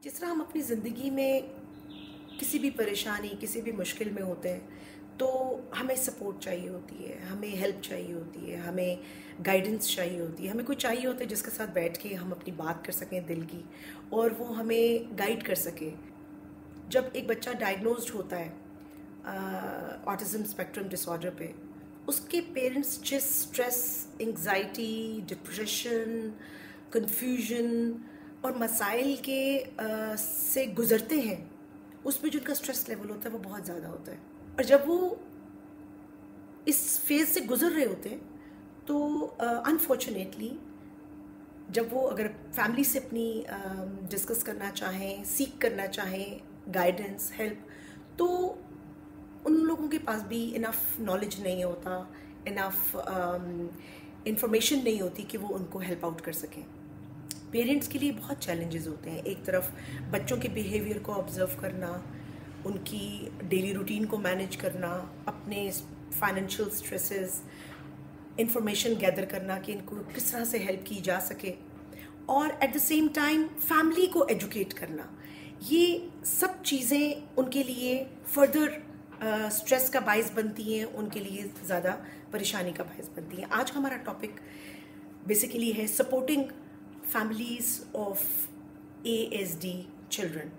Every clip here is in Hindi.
जिस तरह हम अपनी ज़िंदगी में किसी भी परेशानी, किसी भी मुश्किल में होते हैं, तो हमें सपोर्ट चाहिए होती है, हमें हेल्प चाहिए होती है, हमें गाइडेंस चाहिए होती है, हमें कोई चाहिए होता है जिसके साथ बैठ के हम अपनी बात कर सकें दिल की और वो हमें गाइड कर सके। जब एक बच्चा डायग्नोज्ड होता है ऑटिज़म स्पेक्ट्रम डिसऑर्डर पे, उसके पेरेंट्स जिस स्ट्रेस, एंग्जाइटी, डिप्रेशन, कन्फ्यूजन और मसाइल के से गुज़रते हैं, उसमें जो उनका स्ट्रेस लेवल होता है वो बहुत ज़्यादा होता है। और जब वो इस फेज़ से गुज़र रहे होते हैं तो अनफॉर्चुनेटली जब वो अगर फैमिली से अपनी डिस्कस करना चाहें, सीख करना चाहें गाइडेंस, हेल्प, तो उन लोगों के पास भी इनफ नॉलेज नहीं होता, इनफ इंफॉर्मेशन नहीं होती कि वो उनको हेल्प आउट कर सकें। पेरेंट्स के लिए बहुत चैलेंजेस होते हैं। एक तरफ बच्चों के बिहेवियर को ऑब्जर्व करना, उनकी डेली रूटीन को मैनेज करना, अपने फाइनेंशियल स्ट्रेसेस, इंफॉर्मेशन गैदर करना कि इनको किस तरह से हेल्प की जा सके, और at the same time family को एजुकेट करना। ये सब चीज़ें उनके लिए फर्दर स्ट्रेस का बायस बनती हैं, उनके लिए ज़्यादा परेशानी का बायस बनती हैं। आज हमारा टॉपिक बेसिकली है supporting families of ASD children.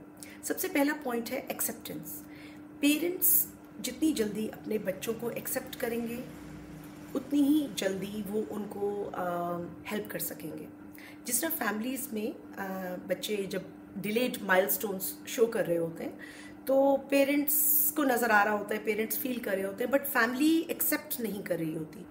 सबसे पहला पॉइंट है एक्सेप्टेंस। पेरेंट्स जितनी जल्दी अपने बच्चों को एक्सेप्ट करेंगे उतनी ही जल्दी वो उनको हेल्प कर सकेंगे। जिस तरह फैमिलीज़ में बच्चे जब डिलेड माइलस्टोन्स शो कर रहे होते हैं तो पेरेंट्स को नज़र आ रहा होता है, पेरेंट्स फील कर रहे होते हैं, बट फैमिली एक्सेप्ट नहीं कर रही होती।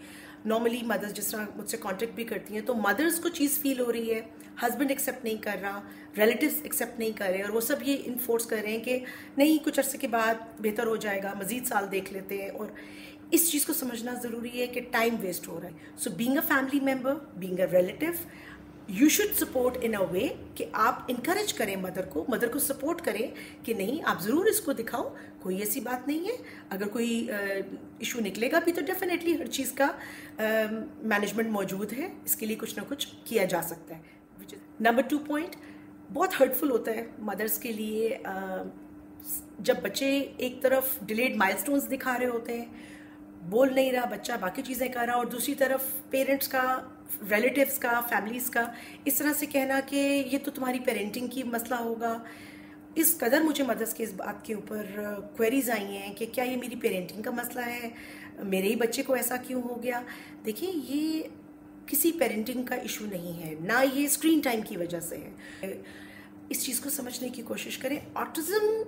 नॉर्मली मदर्स जिस तरह मुझसे कांटेक्ट भी करती हैं तो मदर्स को चीज़ फील हो रही है, हस्बैंड एक्सेप्ट नहीं कर रहा, रिलेटिव्स एक्सेप्ट नहीं कर रहे, और वो सब ये इन्फोर्स कर रहे हैं कि नहीं, कुछ अरसे के बाद बेहतर हो जाएगा, मज़ीद साल देख लेते हैं। और इस चीज़ को समझना ज़रूरी है कि टाइम वेस्ट हो रहा है। So being a family member, being a relative, you should support in a way कि आप इनकरेज करें मदर को सपोर्ट करें कि नहीं, आप ज़रूर इसको दिखाओ, कोई ऐसी बात नहीं है। अगर कोई इशू निकलेगा भी तो डेफिनेटली हर चीज़ का मैनेजमेंट मौजूद है, इसके लिए कुछ ना कुछ किया जा सकता है। नंबर 2 पॉइंट बहुत हर्टफुल होता है मदर्स के लिए जब बच्चे एक तरफ डिलेड माइलस्टोन्स दिखा रहे होते हैं, बोल नहीं रहा बच्चा, बाकी चीज़ें कर रहा, और दूसरी तरफ पेरेंट्स का, रिलेटिव्स का, फैमिलीज़ का इस तरह से कहना कि ये तो तुम्हारी पेरेंटिंग की मसला होगा। इस कदर मुझे मदर्स के इस बात के ऊपर क्वेरीज आई हैं कि क्या ये मेरी पेरेंटिंग का मसला है, मेरे ही बच्चे को ऐसा क्यों हो गया। देखिए, ये किसी पेरेंटिंग का इशू नहीं है, ना ये स्क्रीन टाइम की वजह से है। इस चीज़ को समझने की कोशिश करें। ऑटिज़म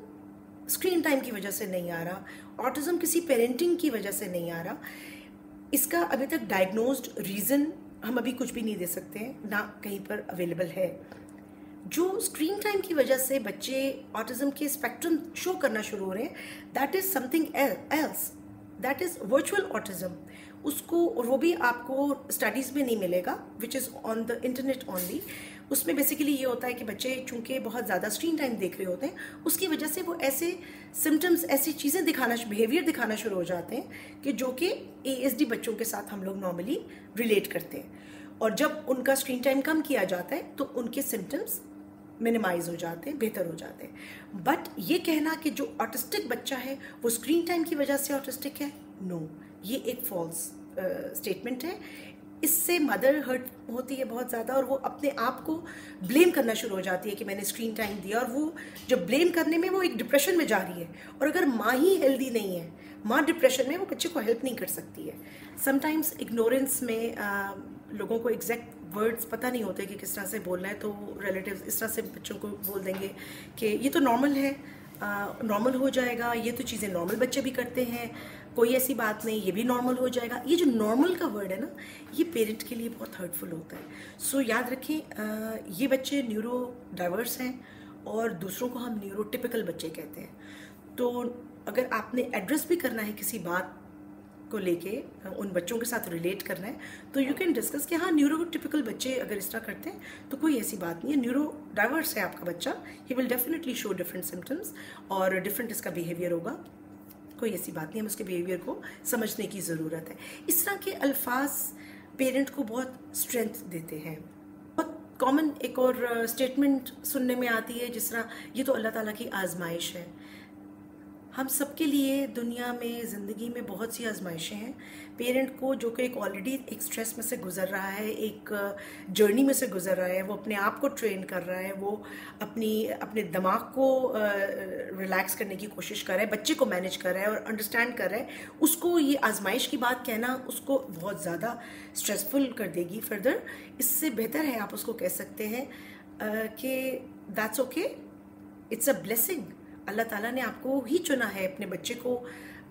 स्क्रीन टाइम की वजह से नहीं आ रहा, ऑटिज़म किसी पेरेंटिंग की वजह से नहीं आ रहा। इसका अभी तक डायग्नोज्ड रीज़न हम अभी कुछ भी नहीं दे सकते हैं, ना कहीं पर अवेलेबल है। जो स्क्रीन टाइम की वजह से बच्चे ऑटिज़म के स्पेक्ट्रम शो करना शुरू हो रहे हैं, that is something else, that is virtual autism. उसको, और वो भी आपको स्टडीज़ में नहीं मिलेगा, which is on the internet only. उसमें बेसिकली ये होता है कि बच्चे चूंकि बहुत ज़्यादा स्क्रीन टाइम देख रहे होते हैं, उसकी वजह से वो ऐसे सिम्टम्स, ऐसी चीज़ें दिखाना, बिहेवियर दिखाना शुरू हो जाते हैं कि जो कि ASD बच्चों के साथ हम लोग नॉर्मली रिलेट करते हैं। और जब उनका स्क्रीन टाइम कम किया जाता है तो उनके सिम्टम्स मिनिमाइज हो जाते हैं, बेहतर हो जाते हैं। बट ये कहना कि जो ऑटिस्टिक बच्चा है वो स्क्रीन टाइम की वजह से ऑटिस्टिक है, नो, ये एक फॉल्स स्टेटमेंट है। इससे मदर हर्ट होती है बहुत ज़्यादा, और वो अपने आप को ब्लेम करना शुरू हो जाती है कि मैंने स्क्रीन टाइम दिया, और वो जब ब्लेम करने में वो एक डिप्रेशन में जा रही है। और अगर माँ ही हेल्दी नहीं है, माँ डिप्रेशन में, वो बच्चे को हेल्प नहीं कर सकती है। समटाइम्स इग्नोरेंस में लोगों को एग्जैक्ट वर्ड्स पता नहीं होते कि किस तरह से बोलना है, तो रिलेटिव्स इस तरह से बच्चों को बोल देंगे कि ये तो नॉर्मल है, नॉर्मल हो जाएगा, ये तो चीज़ें नॉर्मल बच्चे भी करते हैं, कोई ऐसी बात नहीं, ये भी नॉर्मल हो जाएगा। ये जो नॉर्मल का वर्ड है ना, ये पेरेंट के लिए बहुत हर्टफुल होता है। सो याद रखें, ये बच्चे न्यूरो डाइवर्स हैं और दूसरों को हम न्यूरोटिपिकल बच्चे कहते हैं। तो अगर आपने एड्रेस भी करना है किसी बात को लेके, उन बच्चों के साथ रिलेट करना है, तो यू कैन डिस्कस कि हाँ, न्यूरोटिपिकल बच्चे अगर इस तरह करते हैं तो कोई ऐसी बात नहीं है, न्यूरो डाइवर्स है आपका बच्चा, he will definitely show different symptoms और डिफरेंट इसका बिहेवियर होगा, कोई ऐसी बात नहीं, हमें उसके बिहेवियर को समझने की ज़रूरत है। इस तरह के अल्फाज पेरेंट को बहुत स्ट्रेंथ देते हैं, बहुत कॉमन एक और स्टेटमेंट सुनने में आती है जिस तरह ये तो अल्लाह ताला की आजमाइश है। हम सबके लिए दुनिया में ज़िंदगी में बहुत सी आजमाइशें हैं। पेरेंट को जो कि एक ऑलरेडी एक स्ट्रेस में से गुजर रहा है, एक जर्नी में से गुजर रहा है, वो अपने आप को ट्रेन कर रहा है, वो अपने दिमाग को रिलैक्स करने की कोशिश कर रहा है, बच्चे को मैनेज कर रहा है और अंडरस्टैंड कर रहा है, उसको ये आजमाइश की बात कहना उसको बहुत ज़्यादा स्ट्रेसफुल कर देगी फर्दर। इससे बेहतर है आप उसको कह सकते हैं कि that's okay, it's a blessing. अल्लाह ताला ने आपको ही चुना है अपने बच्चे को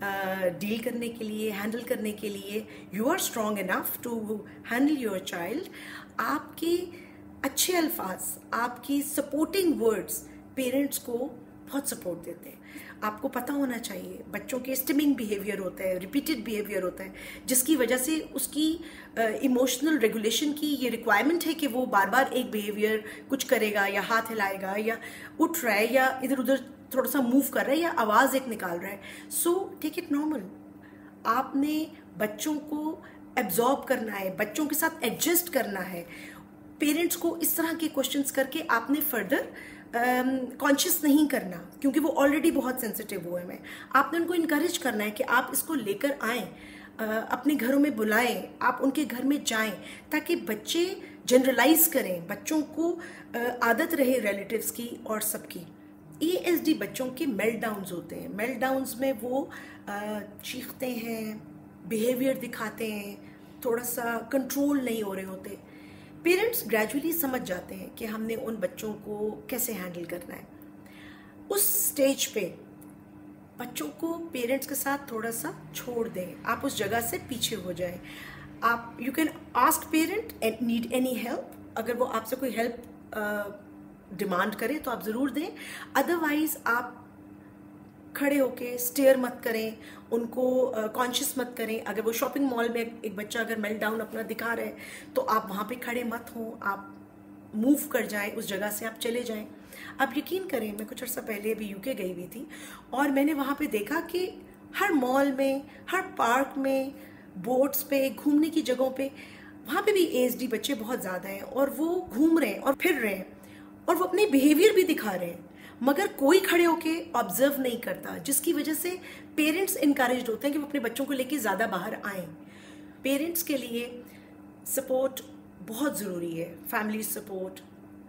डील करने के लिए, हैंडल करने के लिए। You are strong enough to handle your child. आपके अच्छे अल्फाज, आपकी सपोर्टिंग वर्ड्स पेरेंट्स को बहुत सपोर्ट देते हैं। आपको पता होना चाहिए बच्चों के स्टिमिंग बिहेवियर होता है, रिपीटेड बिहेवियर होता है, जिसकी वजह से उसकी इमोशनल रेगुलेशन की ये रिक्वायरमेंट है कि वो बार बार एक बिहेवियर कुछ करेगा, या हाथ हिलाएगा, या उठ रहा है, या इधर उधर थोड़ा सा मूव कर रहा है, या आवाज़ एक निकाल रहा है। So take it normal. आपने बच्चों को एब्जॉर्ब करना है, बच्चों के साथ एडजस्ट करना है। पेरेंट्स को इस तरह के क्वेश्चंस करके आपने फर्दर कॉन्शियस नहीं करना, क्योंकि वो ऑलरेडी बहुत सेंसिटिव हुए हैं। आपने उनको इनकरेज करना है कि आप इसको लेकर आएँ, अपने घरों में बुलाएं, आप उनके घर में जाएं, ताकि बच्चे जनरलाइज करें, बच्चों को आदत रहे रिलेटिव्स की और सबकी। ASD बच्चों के मेल्टडाउन्स होते हैं। मेल्टडाउन्स में वो चीखते हैं, बिहेवियर दिखाते हैं, थोड़ा सा कंट्रोल नहीं हो रहे होते। पेरेंट्स ग्रेजुअली समझ जाते हैं कि हमने उन बच्चों को कैसे हैंडल करना है। उस स्टेज पे बच्चों को पेरेंट्स के साथ थोड़ा सा छोड़ दें, आप उस जगह से पीछे हो जाएं। आप you can ask parent and need any help. अगर वो आपसे कोई हेल्प डिमांड करें तो आप ज़रूर दें, अदरवाइज आप खड़े होके स्टेयर मत करें, उनको कॉन्शियस मत करें। अगर वो शॉपिंग मॉल में एक बच्चा अगर मेल्ट डाउन अपना दिखा रहा है तो आप वहाँ पे खड़े मत हों, आप मूव कर जाएं, उस जगह से आप चले जाएं। आप यकीन करें, मैं कुछ अर्सा पहले अभी UK गई हुई थी और मैंने वहाँ पे देखा कि हर मॉल में, हर पार्क में, बोट्स पे, घूमने की जगहों पे, वहाँ पे भी ASD बच्चे बहुत ज़्यादा हैं और वो घूम रहे हैं और फिर रहे हैं और वो अपने बिहेवियर भी दिखा रहे हैं, मगर कोई खड़े होके ऑब्जर्व नहीं करता, जिसकी वजह से पेरेंट्स इनकरेज्ड होते हैं कि वो अपने बच्चों को लेके ज़्यादा बाहर आएँ। पेरेंट्स के लिए सपोर्ट बहुत ज़रूरी है, family support,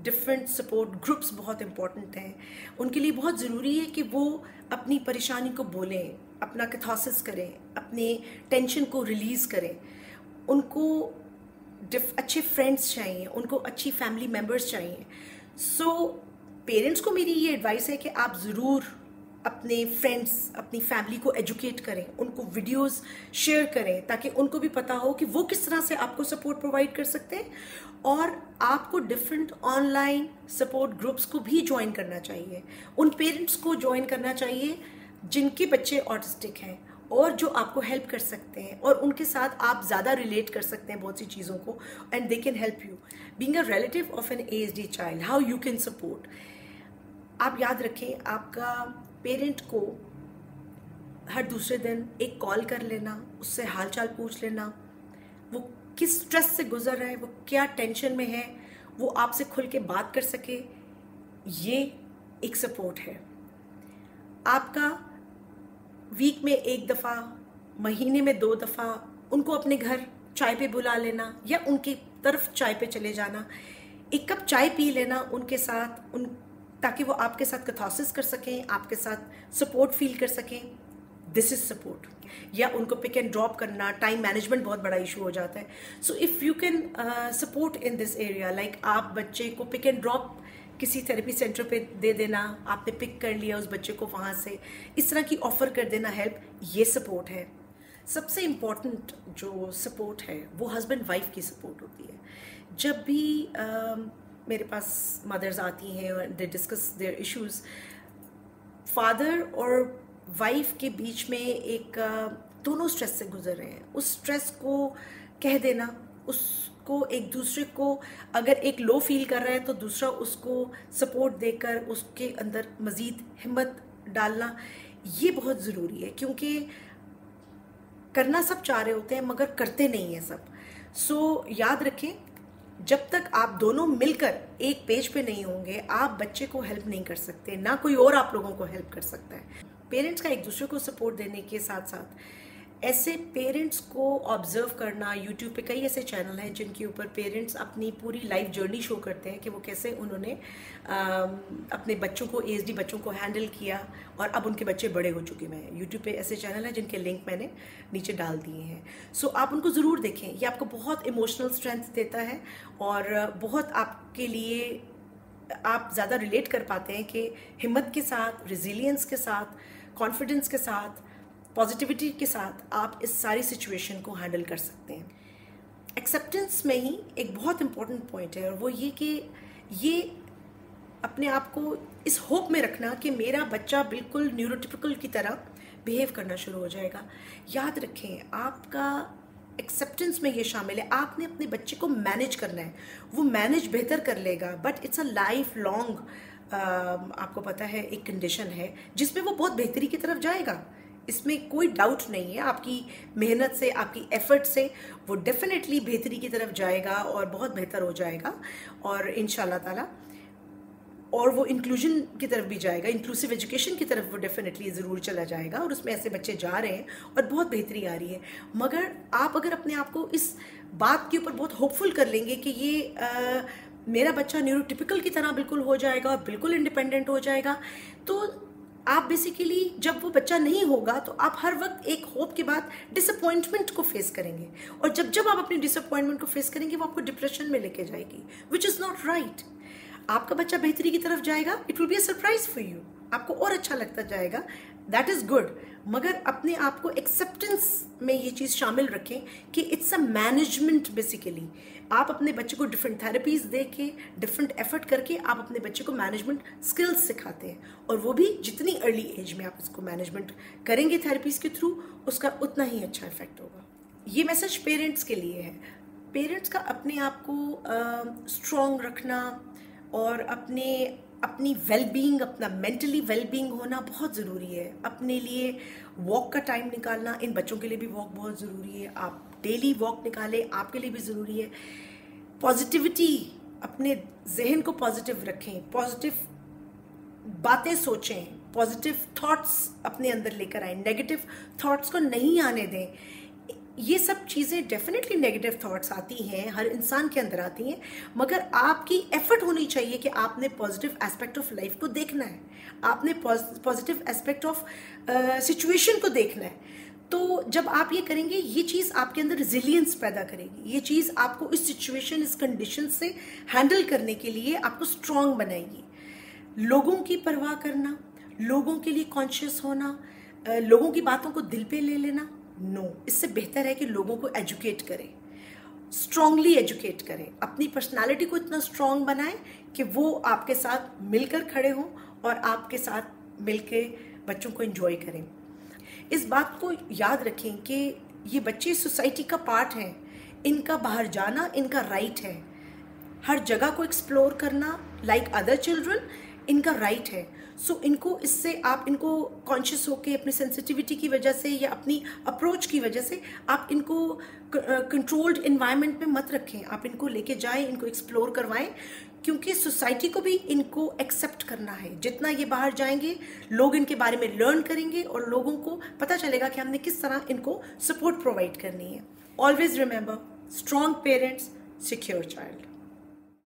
different support groups बहुत इम्पॉर्टेंट हैं। उनके लिए बहुत ज़रूरी है कि वो अपनी परेशानी को बोलें, अपना कैथारसिस करें, अपने टेंशन को रिलीज़ करें। उनको अच्छे फ्रेंड्स चाहिए, उनको अच्छी फैमिली मेम्बर्स चाहिए। सो पेरेंट्स को मेरी ये एडवाइस है कि आप ज़रूर अपने फ्रेंड्स, अपनी फैमिली को एजुकेट करें, उनको वीडियोस शेयर करें, ताकि उनको भी पता हो कि वो किस तरह से आपको सपोर्ट प्रोवाइड कर सकते हैं। और आपको डिफरेंट ऑनलाइन सपोर्ट ग्रुप्स को भी ज्वाइन करना चाहिए। उन पेरेंट्स को ज्वाइन करना चाहिए जिनके बच्चे ऑटिस्टिक हैं और जो आपको हेल्प कर सकते हैं, और उनके साथ आप ज़्यादा रिलेट कर सकते हैं बहुत सी चीज़ों को, and they can help you. Being a relative of an ASD child, how you can support. आप याद रखें, आपका पेरेंट को हर दूसरे दिन एक कॉल कर लेना, उससे हाल चाल पूछ लेना, वो किस स्ट्रेस से गुजर रहा है, वो क्या टेंशन में है, वो आपसे खुल के बात कर सके, ये एक सपोर्ट है। आपका वीक में 1 दफ़ा, महीने में 2 दफ़ा उनको अपने घर चाय पे बुला लेना, या उनकी तरफ चाय पे चले जाना, 1 कप चाय पी लेना उनके साथ, ताकि वो आपके साथ कैथारसिस कर सकें, आपके साथ सपोर्ट फील कर सकें। This is support. या उनको पिक एंड ड्रॉप करना, टाइम मैनेजमेंट बहुत बड़ा इशू हो जाता है। So if you can support in this area, like आप बच्चे को पिक एंड ड्रॉप किसी थेरेपी सेंटर पे दे देना, आपने पिक कर लिया उस बच्चे को वहाँ से, इस तरह की ऑफ़र कर देना हेल्प, ये सपोर्ट है। सबसे इम्पॉर्टेंट जो सपोर्ट है वो हस्बैंड वाइफ की सपोर्ट होती है। जब भी मेरे पास मदर्स आती हैं और they discuss their issues, father और वाइफ के बीच में एक दोनों स्ट्रेस से गुजर रहे हैं, उस स्ट्रेस को कह देना, उसको एक दूसरे को, अगर एक लो फील कर रहा है तो दूसरा उसको सपोर्ट देकर उसके अंदर मज़ीद हिम्मत डालना, ये बहुत ज़रूरी है। क्योंकि करना सब चाह रहे होते हैं मगर करते नहीं हैं सब। सो याद रखें, जब तक आप दोनों मिलकर एक पेज पे नहीं होंगे, आप बच्चे को हेल्प नहीं कर सकते, ना कोई और आप लोगों को हेल्प कर सकता है। पेरेंट्स का एक दूसरे को सपोर्ट देने के साथ साथ ऐसे पेरेंट्स को ऑब्जर्व करना, यूट्यूब पे कई ऐसे चैनल हैं जिनके ऊपर पेरेंट्स अपनी पूरी लाइफ जर्नी शो करते हैं कि वो कैसे उन्होंने अपने बच्चों को, एएसडी बच्चों को हैंडल किया और अब उनके बच्चे बड़े हो चुके हैं। यूट्यूब पे ऐसे चैनल हैं जिनके लिंक मैंने नीचे डाल दिए हैं। सो आप उनको ज़रूर देखें, ये आपको बहुत इमोशनल स्ट्रेंथ देता है और बहुत आपके लिए आप ज़्यादा रिलेट कर पाते हैं कि हिम्मत के साथ, रिजिलियंस के साथ, कॉन्फिडेंस के साथ, पॉजिटिविटी के साथ आप इस सारी सिचुएशन को हैंडल कर सकते हैं। एक्सेप्टेंस में ही एक बहुत इंपॉर्टेंट पॉइंट है और वो ये कि ये अपने आप को इस होप में रखना कि मेरा बच्चा बिल्कुल न्यूरोटिपिकल की तरह बिहेव करना शुरू हो जाएगा। याद रखें, आपका एक्सेप्टेंस में ये शामिल है, आपने अपने बच्चे को मैनेज करना है। वो मैनेज बेहतर कर लेगा, but it's a life long आपको पता है एक कंडीशन है जिसमें वो बहुत बेहतरी की तरफ जाएगा। इसमें कोई डाउट नहीं है, आपकी मेहनत से, आपकी एफर्ट से वो डेफिनेटली बेहतरी की तरफ जाएगा और बहुत बेहतर हो जाएगा और इंशाल्लाह ताला, और वो इंक्लूजन की तरफ भी जाएगा, इंक्लूसिव एजुकेशन की तरफ वो डेफिनेटली ज़रूर चला जाएगा और उसमें ऐसे बच्चे जा रहे हैं और बहुत बेहतरी आ रही है। मगर आप अगर अपने आप को इस बात के ऊपर बहुत होपफुल कर लेंगे कि ये मेरा बच्चा न्यूरोटिपिकल की तरह बिल्कुल हो जाएगा और बिल्कुल इंडिपेंडेंट हो जाएगा, तो आप बेसिकली जब वो बच्चा नहीं होगा तो आप हर वक्त एक होप के बाद डिसअपॉइंटमेंट को फेस करेंगे और जब जब आप अपनी डिसअपॉइंटमेंट को फेस करेंगे वो आपको डिप्रेशन में लेके जाएगी, विच इज़ नॉट राइट। आपका बच्चा बेहतरी की तरफ जाएगा, it will be a surprise for you, आपको और अच्छा लगता जाएगा, दैट इज गुड। मगर अपने आप को एक्सेप्टेंस में ये चीज़ शामिल रखें कि इट्स अ मैनेजमेंट। बेसिकली आप अपने बच्चे को डिफरेंट थेरेपीज दे के, डिफरेंट एफर्ट करके आप अपने बच्चे को मैनेजमेंट स्किल्स सिखाते हैं और वो भी जितनी अर्ली एज में आप इसको मैनेजमेंट करेंगे थेरेपीज के थ्रू, उसका उतना ही अच्छा इफेक्ट होगा। ये मैसेज पेरेंट्स के लिए है। पेरेंट्स का अपने आप को स्ट्रॉन्ग रखना और अपनी वेलबींग, अपना मेंटली वेलबींग होना बहुत ज़रूरी है। अपने लिए वॉक का टाइम निकालना, इन बच्चों के लिए भी वॉक बहुत ज़रूरी है, आप डेली वॉक निकालें, आपके लिए भी ज़रूरी है। पॉजिटिविटी, अपने जहन को पॉजिटिव रखें, पॉजिटिव बातें सोचें, पॉजिटिव थॉट्स अपने अंदर लेकर आएं, नेगेटिव थॉट्स को नहीं आने दें। ये सब चीज़ें डेफिनेटली नेगेटिव थॉट्स आती हैं, हर इंसान के अंदर आती हैं, मगर आपकी एफर्ट होनी चाहिए कि आपने पॉजिटिव एस्पेक्ट ऑफ लाइफ को देखना है, आपने पॉजिटिव एस्पेक्ट ऑफ सिचुएशन को देखना है। तो जब आप ये करेंगे, ये चीज़ आपके अंदर रिजिलियंस पैदा करेगी, ये चीज़ आपको इस सिचुएशन, इस कंडीशन से हैंडल करने के लिए आपको स्ट्रांग बनाएगी। लोगों की परवाह करना, लोगों के लिए कॉन्शियस होना, लोगों की बातों को दिल पे ले लेना, नो, इससे बेहतर है कि लोगों को एजुकेट करें, स्ट्रांगली एजुकेट करें, अपनी पर्सनालिटी को इतना स्ट्रांग बनाएं कि वो आपके साथ मिलकर खड़े हों और आपके साथ मिलके बच्चों को एंजॉय करें। इस बात को याद रखें कि ये बच्चे सोसाइटी का पार्ट हैं, इनका बाहर जाना इनका राइट है, हर जगह को एक्सप्लोर करना लाइक अदर चिल्ड्रन इनका राइट है। सो इनको, इससे आप इनको कॉन्शियस होके अपनी सेंसिटिविटी की वजह से या अपनी अप्रोच की वजह से आप इनको कंट्रोल्ड इन्वायरमेंट में मत रखें, आप इनको लेके जाएं, इनको एक्सप्लोर करवाएं, क्योंकि सोसाइटी को भी इनको एक्सेप्ट करना है। जितना ये बाहर जाएंगे, लोग इनके बारे में लर्न करेंगे और लोगों को पता चलेगा कि हमने किस तरह इनको सपोर्ट प्रोवाइड करनी है। Always remember, strong parents, secure child.